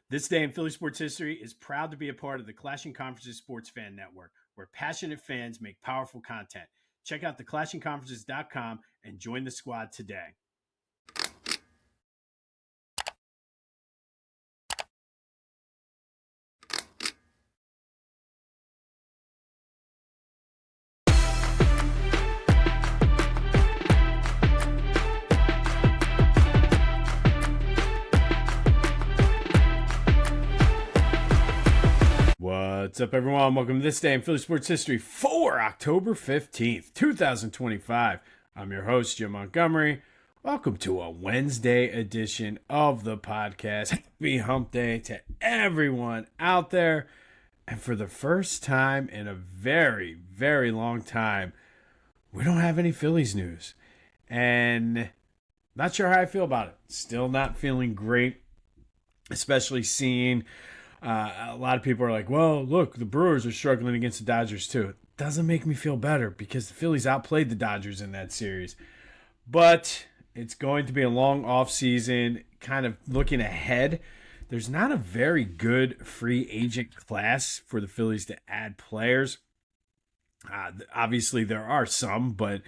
This day in Philly sports history is proud to be a part of the Clashing Conferences Sports Fan Network, where passionate fans make powerful content. Check out theclashingconferences.com and join the squad today. What's up, everyone? Welcome to This Day in Philly Sports History for October 15th, 2025. I'm your host, Jim Montgomery. Welcome to a Wednesday edition of the podcast. Happy Hump Day to everyone out there. And for the first time in a very, very long time, we don't have any Phillies news. And not sure how I feel about it. Still not feeling great, especially seeing a lot of people are like, well, look, the Brewers are struggling against the Dodgers too. It doesn't make me feel better because the Phillies outplayed the Dodgers in that series. But it's going to be a long offseason. Kind of looking ahead, there's not a very good free agent class for the Phillies to add players. Obviously, there are some, but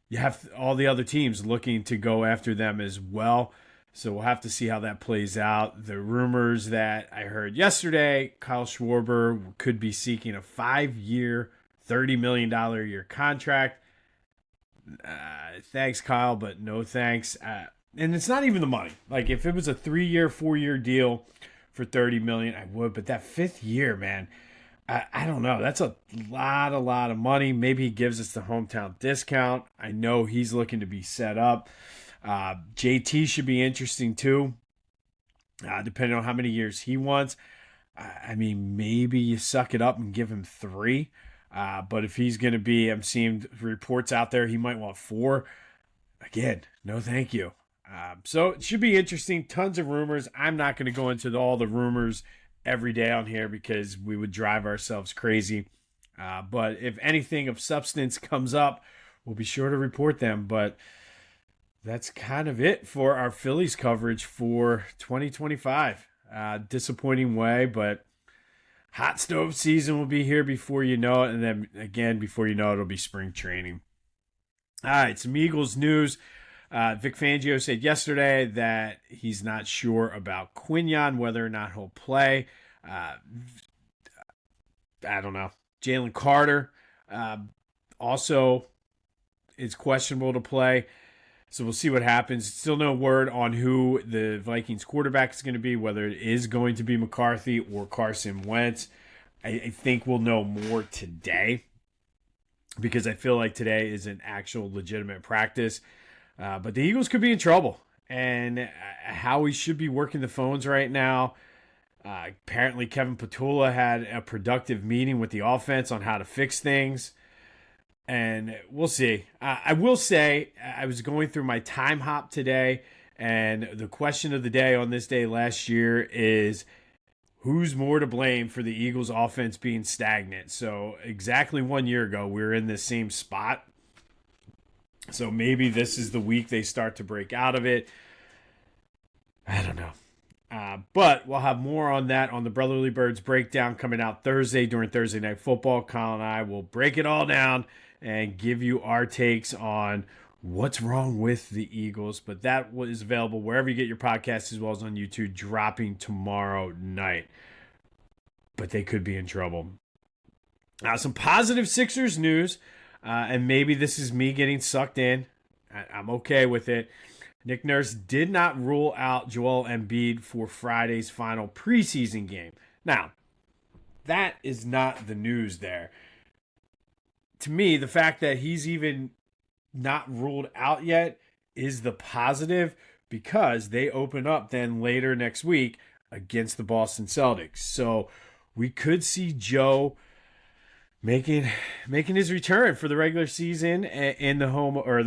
you have all the other teams looking to go after them as well. So we'll have to see how that plays out. The rumors that I heard yesterday, Kyle Schwarber could be seeking a 5-year, $30 million a year contract. Thanks, Kyle, but no thanks. And it's not even the money. Like, if it was a 3-year, 4-year deal for $30 million, I would. But that 5th year, man, I don't know. That's a lot of money. Maybe he gives us the hometown discount. I know he's looking to be set up. JT should be interesting too, depending on how many years he wants. I mean, maybe you suck it up and give him 3. But if he's going to be, I'm seeing reports out there, he might want 4. Again, no thank you. So it should be interesting. Tons of rumors. I'm not going to go into all the rumors every day on here because we would drive ourselves crazy. But if anything of substance comes up, we'll be sure to report them. But that's kind of it for our Phillies coverage for 2025. Disappointing way, but hot stove season will be here before you know it. And then again, before you know it, it'll be spring training. All right, some Eagles news. Vic Fangio said yesterday that he's not sure about Quinyon, whether or not he'll play. I don't know. Jalen Carter also is questionable to play. So we'll see what happens. Still no word on who the Vikings quarterback is going to be, whether it is going to be McCarthy or Carson Wentz. I think we'll know more today because I feel like today is an actual legitimate practice. But the Eagles could be in trouble. And Howie should be working the phones right now. Apparently Kevin Patula had a productive meeting with the offense on how to fix things. And we'll see. I will say, I was going through my time hop today, and the question of the day on this day last year is, who's more to blame for the Eagles' offense being stagnant? So exactly 1 year ago, we were in the same spot. So maybe this is the week they start to break out of it. I don't know. But we'll have more on that on the Brotherly Birds breakdown coming out Thursday during Thursday Night Football. Kyle and I will break it all down and give you our takes on what's wrong with the Eagles. But that is available wherever you get your podcasts as well as on YouTube, dropping tomorrow night. But they could be in trouble. Some positive Sixers news, and maybe this is me getting sucked in. I'm okay with it. Nick Nurse did not rule out Joel Embiid for Friday's final preseason game. Now, that is not the news there. To me, the fact that he's even not ruled out yet is the positive because they open up then later next week against the Boston Celtics. So we could see Joe making his return for the regular season in the home, or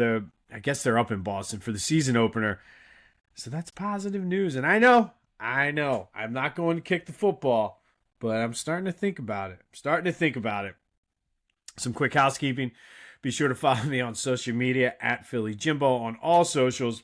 I guess they're up in Boston for the season opener. So that's positive news. And I know, I'm not going to kick the football, but I'm starting to think about it. Some quick housekeeping. Be sure to follow me on social media at Philly Jimbo on all socials.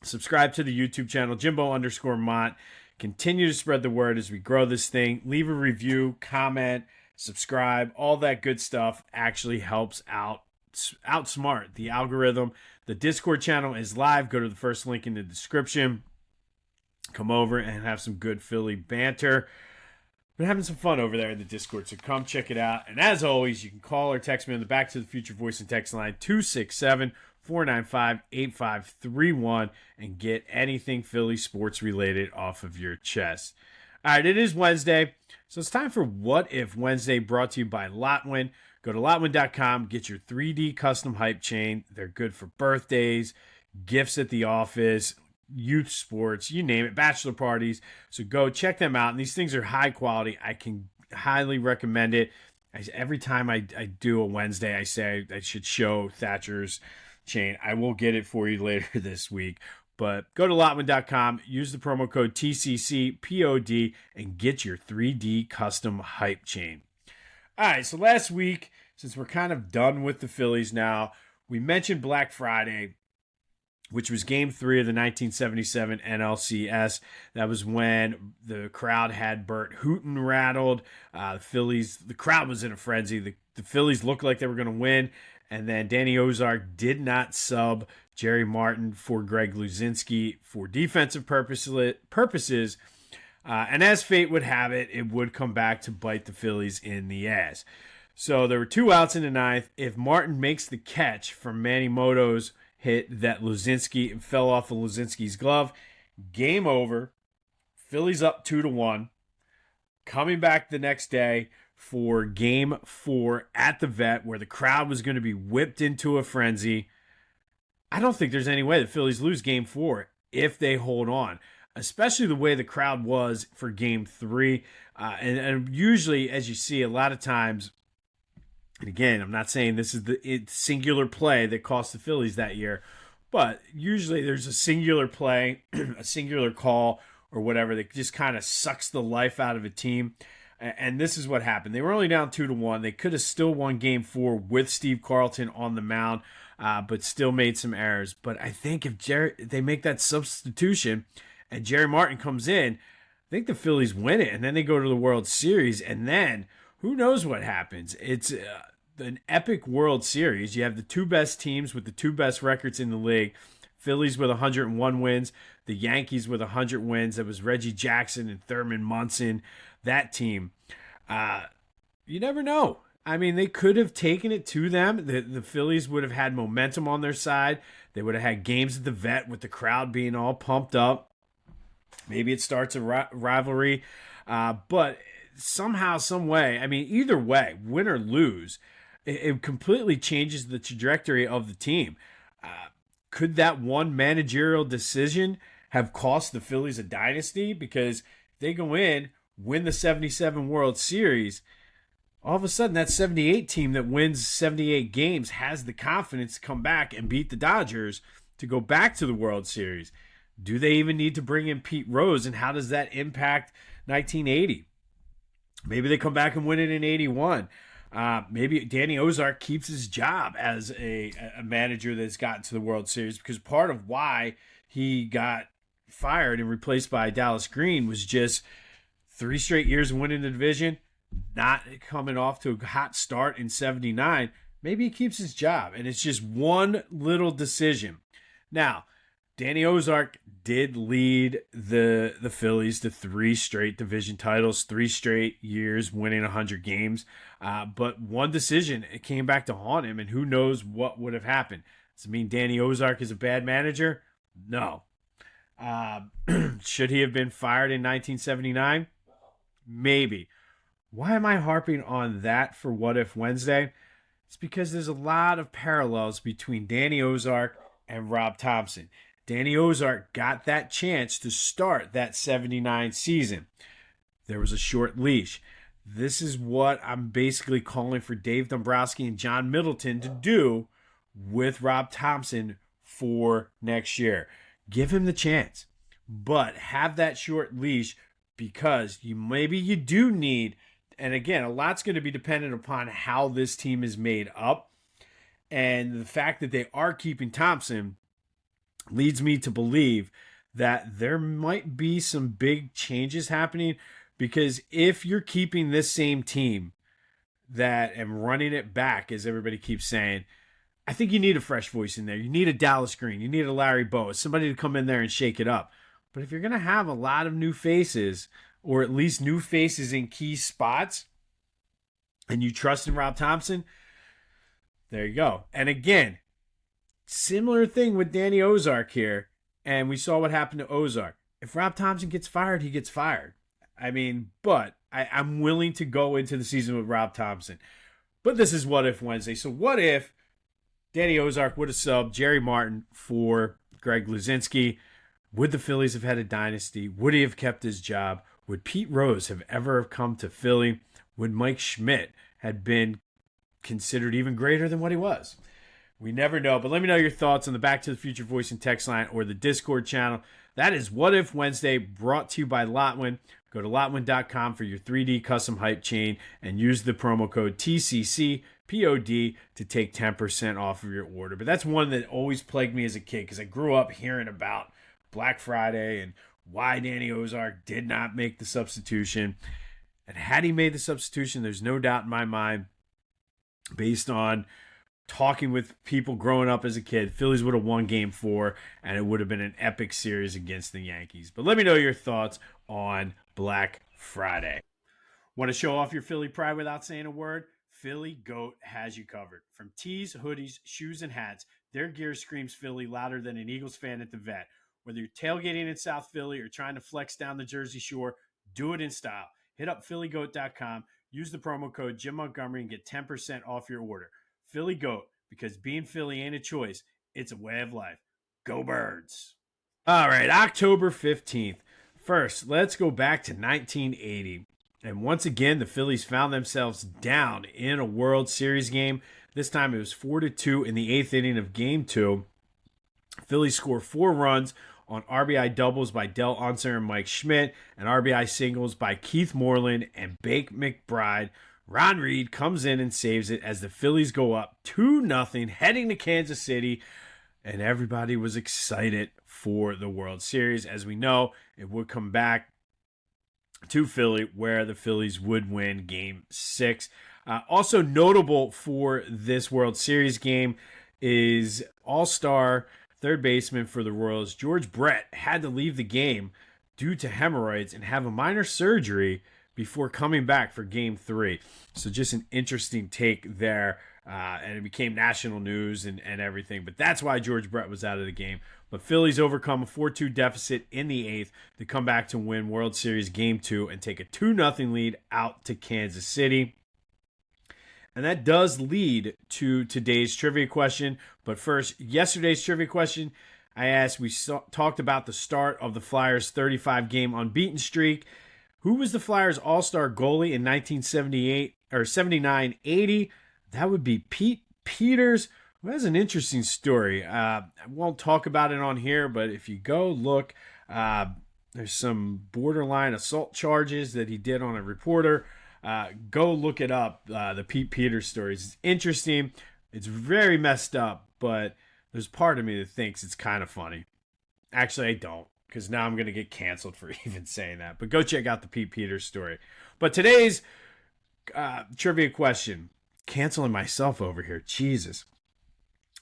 Subscribe to the YouTube channel, Jimbo_Mont. Continue to spread the word as we grow this thing. Leave a review, comment, subscribe. All that good stuff actually helps outsmart the algorithm. The Discord channel is live. Go to the first link in the description. Come over and have some good Philly banter. Been having some fun over there in the Discord, so come check it out. And as always, you can call or text me on the Back to the Future voice and text line 267-495-8531 and get anything Philly sports related off of your chest. All right, it is Wednesday, so it's time for What If Wednesday, brought to you by Lotwin. Go to Lotwin.com, get your 3D custom hype chain. They're good for birthdays, gifts at the office, youth sports, you name it, bachelor parties. So go check them out. And these things are high quality. I can highly recommend it. Every time I do a Wednesday, I say I should show Thatcher's chain. I will get it for you later this week. But go to Lotwin.com, use the promo code TCCPOD, and get your 3D custom hype chain. All right, so last week, since we're kind of done with the Phillies now, we mentioned Black Friday, which was Game 3 of the 1977 NLCS. That was when the crowd had Bert Hooton rattled. The crowd was in a frenzy. The Phillies looked like they were going to win, and then Danny Ozark did not sub Jerry Martin for Greg Luzinski for defensive purposes. And as fate would have it, it would come back to bite the Phillies in the ass. So there were 2 outs in the ninth. If Martin makes the catch from Manny Moto's hit that Luzinski fell off of Luzinski's glove, game over. Phillies up 2-1. Coming back the next day for Game 4 at the Vet, where the crowd was going to be whipped into a frenzy. I don't think there's any way the Phillies lose Game 4 if they hold on, especially the way the crowd was for Game 3. And usually, as you see, a lot of times, and again, I'm not saying this is the singular play that cost the Phillies that year, but usually there's a singular play, a singular call, or whatever that just kind of sucks the life out of a team. And this is what happened. They were only down 2-1. They could have still won Game 4 with Steve Carlton on the mound, but still made some errors. But I think if they make that substitution and Jerry Martin comes in, I think the Phillies win it, and then they go to the World Series, and then who knows what happens? It's an epic World Series. You have the 2 best teams with the 2 best records in the league. Phillies with 101 wins. The Yankees with 100 wins. That was Reggie Jackson and Thurman Munson, that team. You never know. I mean, they could have taken it to them. The Phillies would have had momentum on their side. They would have had games at the Vet with the crowd being all pumped up. Maybe it starts a rivalry. But somehow, some way, I mean, either way, win or lose, it completely changes the trajectory of the team. Could that one managerial decision have cost the Phillies a dynasty? Because they go in, win the 77 World Series, all of a sudden that 78 team that wins 78 games has the confidence to come back and beat the Dodgers to go back to the World Series. Do they even need to bring in Pete Rose, and how does that impact 1980? Maybe they come back and win it in 81. Maybe Danny Ozark keeps his job as a manager that's gotten to the World Series, because part of why he got fired and replaced by Dallas Green was just 3 straight years of winning the division, not coming off to a hot start in 79. Maybe he keeps his job, and it's just one little decision. Now, Danny Ozark did lead the Phillies to 3 straight division titles, 3 straight years winning 100 games. But one decision, it came back to haunt him, and who knows what would have happened. Does it mean Danny Ozark is a bad manager? No. Should he have been fired in 1979? Maybe. Why am I harping on that for What If Wednesday? It's because there's a lot of parallels between Danny Ozark and Rob Thompson. Danny Ozark got that chance to start that 79 season. There was a short leash. This is what I'm basically calling for Dave Dombrowski and John Middleton to do with Rob Thompson for next year. Give him the chance, but have that short leash, because maybe you do need, and again, a lot's going to be dependent upon how this team is made up. And the fact that they are keeping Thompson leads me to believe that there might be some big changes happening, because if you're keeping this same team that and running it back, as everybody keeps saying, I think you need a fresh voice in there. You need a Dallas Green. You need a Larry Bowa, somebody to come in there and shake it up. But if you're going to have a lot of new faces, or at least new faces in key spots, and you trust in Rob Thompson, there you go. And again, similar thing with Danny Ozark here. And we saw what happened to Ozark. If Rob Thompson gets fired, he gets fired. I mean, but I'm willing to go into the season with Rob Thompson. But this is What If Wednesday. So what if Danny Ozark would have subbed Jerry Martin for Greg Luzinski? Would the Phillies have had a dynasty? Would he have kept his job? Would Pete Rose have ever come to Philly? Would Mike Schmidt have been considered even greater than what he was? We never know, but let me know your thoughts on the Back to the Future voice and text line or the Discord channel. That is What If Wednesday, brought to you by Lotwin. Go to lotwin.com for your 3D custom hype chain and use the promo code TCCPOD to take 10% off of your order. But that's one that always plagued me as a kid, because I grew up hearing about Black Friday and why Danny Ozark did not make the substitution. And had he made the substitution, there's no doubt in my mind, based on talking with people growing up as a kid, Phillies would have won Game 4, and it would have been an epic series against the Yankees. But let me know your thoughts on Black Friday. Want to show off your Philly pride without saying a word? Philly Goat has you covered. From tees, hoodies, shoes, and hats, their gear screams Philly louder than an Eagles fan at the vet. Whether you're tailgating in South Philly or trying to flex down the Jersey Shore, do it in style. Hit up phillygoat.com, use the promo code Jim Montgomery, and get 10% off your order. Philly Goat, because being Philly ain't a choice, it's a way of life. Go Birds! All right, October 15th. First, let's go back to 1980. And once again, the Phillies found themselves down in a World Series game. This time it was 4-2 in the 8th inning of Game 2. Phillies score 4 runs on RBI doubles by Del Unser and Mike Schmidt, and RBI singles by Keith Moreland and Bake McBride. Ron Reed comes in and saves it as the Phillies go up 2-0, heading to Kansas City, and everybody was excited for the World Series. As we know, it would come back to Philly, where the Phillies would win Game 6. Also notable for this World Series game is All-Star third baseman for the Royals, George Brett, had to leave the game due to hemorrhoids and have a minor surgery before coming back for Game 3. So just an interesting take there, and it became national news and everything. But that's why George Brett was out of the game. But Phillies overcome a 4-2 deficit in the 8th to come back to win World Series Game 2 and take a 2-0 lead out to Kansas City. And that does lead to today's trivia question. But first, yesterday's trivia question, I asked, talked about the start of the Flyers' 35-game unbeaten streak. Who was the Flyers' all-star goalie in 1978 or 79-80? That would be Pete Peters. Well, that's an interesting story. I won't talk about it on here, but if you go look, there's some borderline assault charges that he did on a reporter. Go look it up, the Pete Peters story. It's interesting. It's very messed up, but there's part of me that thinks it's kind of funny. Actually, I don't, because now I'm going to get canceled for even saying that. But go check out the Pete Peters story. But today's trivia question, canceling myself over here, Jesus.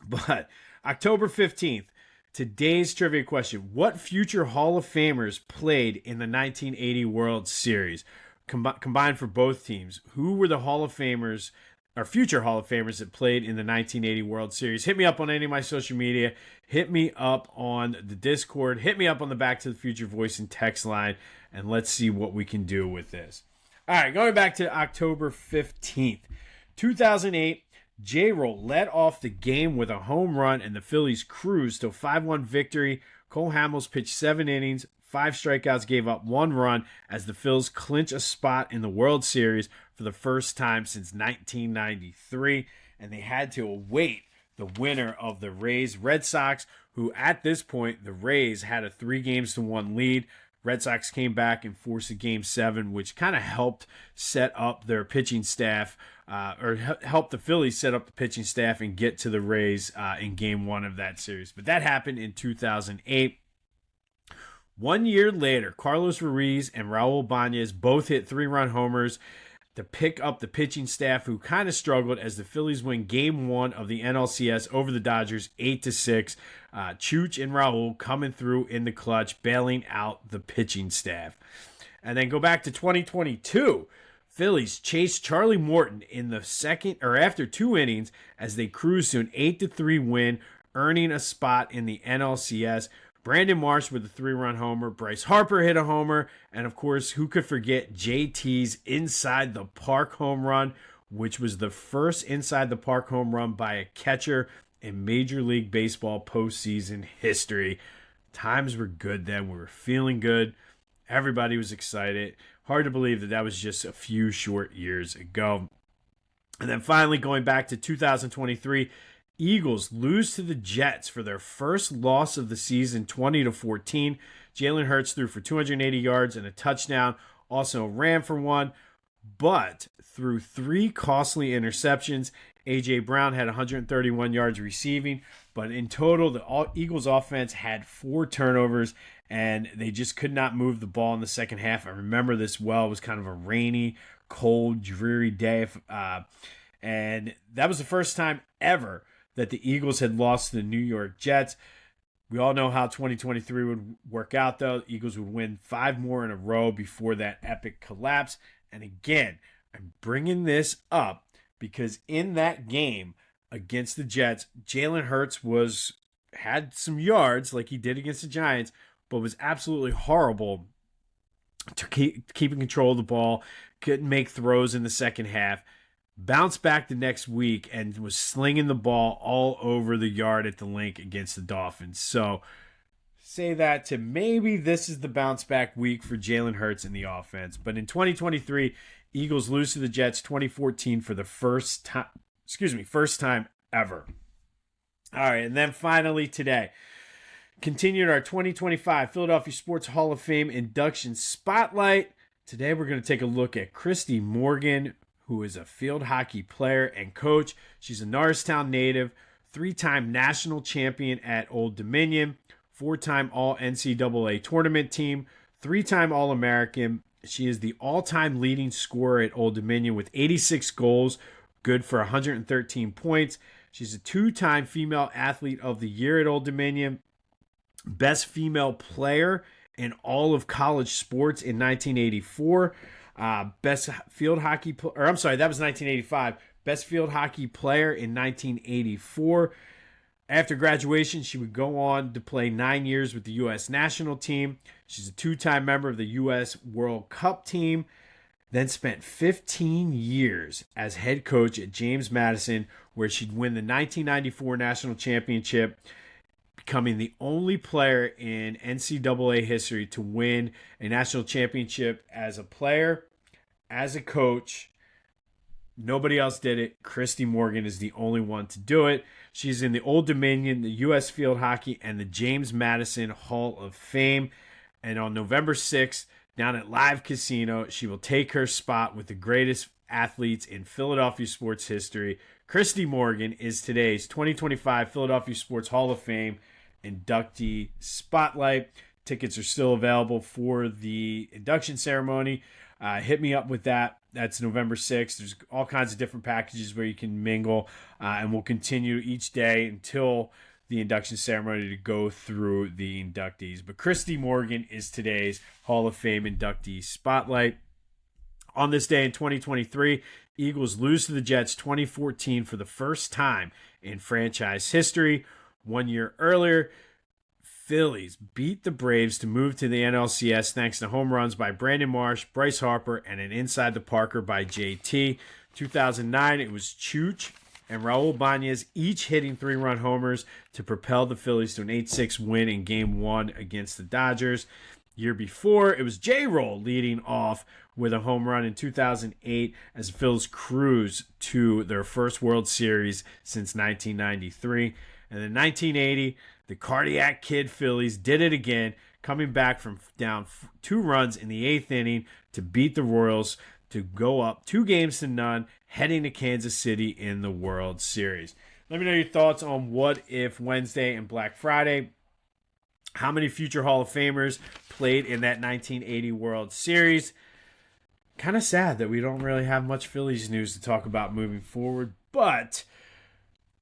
But October 15th, today's trivia question, what future Hall of Famers played in the 1980 World Series? Combined for both teams, who were the Hall of Famers or future Hall of Famers that played in the 1980 World Series? Hit me up on any of my social media. Hit me up on the Discord. Hit me up on the Back to the Future voice and text line, and let's see what we can do with this. All right, going back to October 15th, 2008, J-Roll led off the game with a home run, and the Phillies cruised to a 5-1 victory. Cole Hamels pitched 7 innings, 5 strikeouts, gave up 1 run as the Phils clinch a spot in the World Series for the first time since 1993. And they had to await the winner of the Rays Red Sox, who at this point, the Rays had a 3-1 lead. Red Sox came back and forced a Game 7, which kind of helped set up their pitching staff, or helped the Phillies set up the pitching staff and get to the Rays in Game 1 of that series. But that happened in 2008. 1 year later, Carlos Ruiz and Raul Bañez both hit 3-run homers to pick up the pitching staff, who kind of struggled, as the Phillies win Game 1 of the NLCS over the Dodgers 8-6. Chooch and Raul coming through in the clutch, bailing out the pitching staff. And then go back to 2022. Phillies chased Charlie Morton in the second, or after 2 innings, as they cruised to an 8-3 win, earning a spot in the NLCS. Brandon Marsh with a 3-run homer. Bryce Harper hit a homer. And of course, who could forget JT's inside the park home run, which was the first inside the park home run by a catcher in Major League Baseball postseason history. Times were good then. We were feeling good. Everybody was excited. Hard to believe that that was just a few short years ago. And then finally, going back to 2023, Eagles lose to the Jets for their first loss of the season, 20-14. Jalen Hurts threw for 280 yards and a touchdown, also ran for 1, but threw 3 costly interceptions. A.J. Brown had 131 yards receiving, but in total, the Eagles offense had 4 turnovers, and they just could not move the ball in the second half. I remember this well. It was kind of a rainy, cold, dreary day, and that was the first time ever that the Eagles had lost to the New York Jets. We all know how 2023 would work out, though. The Eagles would win 5 more in a row before that epic collapse. And again, I'm bringing this up because in that game against the Jets, Jalen Hurts had some yards like he did against the Giants, but was absolutely horrible to keeping control of the ball, couldn't make throws in the second half. Bounced back the next week and was slinging the ball all over the yard at the Link against the Dolphins. So say that to maybe this is the bounce back week for Jalen Hurts in the offense. But in 2023, Eagles lose to the Jets 2014 for the first time ever. All right, and then finally today, continued our 2025 Philadelphia Sports Hall of Fame induction spotlight. Today we're going to take a look at Kristi Morgan, who is a field hockey player and coach. She's a Norristown native, 3-time national champion at Old Dominion, 4-time All-NCAA tournament team, 3-time All-American. She is the all-time leading scorer at Old Dominion with 86 goals, good for 113 points. She's a 2-time Female Athlete of the Year at Old Dominion, best female player in all of college sports in 1984. Best field hockey, that was 1985. Best field hockey player in 1984. After graduation, she would go on to play 9 years with the U.S. national team. She's a 2-time member of the U.S. World Cup team. Then spent 15 years as head coach at James Madison, where she'd win the 1994 national championship, becoming the only player in NCAA history to win a national championship as a player, as a coach. Nobody else did it. Kristi Morgan is the only one to do it. She's in the Old Dominion, the U.S. Field Hockey, and the James Madison Hall of Fame. And on November 6th, down at Live Casino, she will take her spot with the greatest athletes in Philadelphia sports history. Kristi Morgan is today's 2025 Philadelphia Sports Hall of Fame inductee spotlight. Tickets are still available for the induction ceremony. Hit me up with that. That's November 6th. There's all kinds of different packages where you can mingle, and we'll continue each day until the induction ceremony to go through the inductees. But Kristi Morgan is today's Hall of Fame inductee spotlight. On this day in 2023, Eagles lose to the Jets 2014 for the first time in franchise history. 1 year earlier, Phillies beat the Braves to move to the NLCS thanks to home runs by Brandon Marsh, Bryce Harper, and an inside the Parker by JT. 2009, it was Chooch and Raul Bañez each hitting 3-run homers to propel the Phillies to an 8-6 win in Game 1 against the Dodgers. Year before, it was J-Roll leading off with a home run in 2008 as the Phillies cruise to their first World Series since 1993. And in 1980, the Cardiac Kid Phillies did it again, coming back from down 2 runs in the 8th inning to beat the Royals to go up 2-0, heading to Kansas City in the World Series. Let me know your thoughts on What If Wednesday and Black Friday. How many future Hall of Famers played in that 1980 World Series? Kind of sad that we don't really have much Phillies news to talk about moving forward, but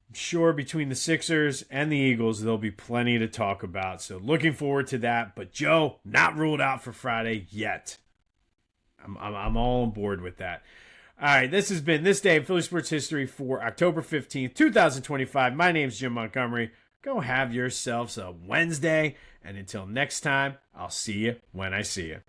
I'm sure between the Sixers and the Eagles, there'll be plenty to talk about. So looking forward to that. But Joe, not ruled out for Friday yet. I'm all on board with that. All right, this has been This Day in Philly Sports History for October 15th, 2025. My name's Jim Montgomery. Go have yourselves a Wednesday. And until next time, I'll see you when I see you.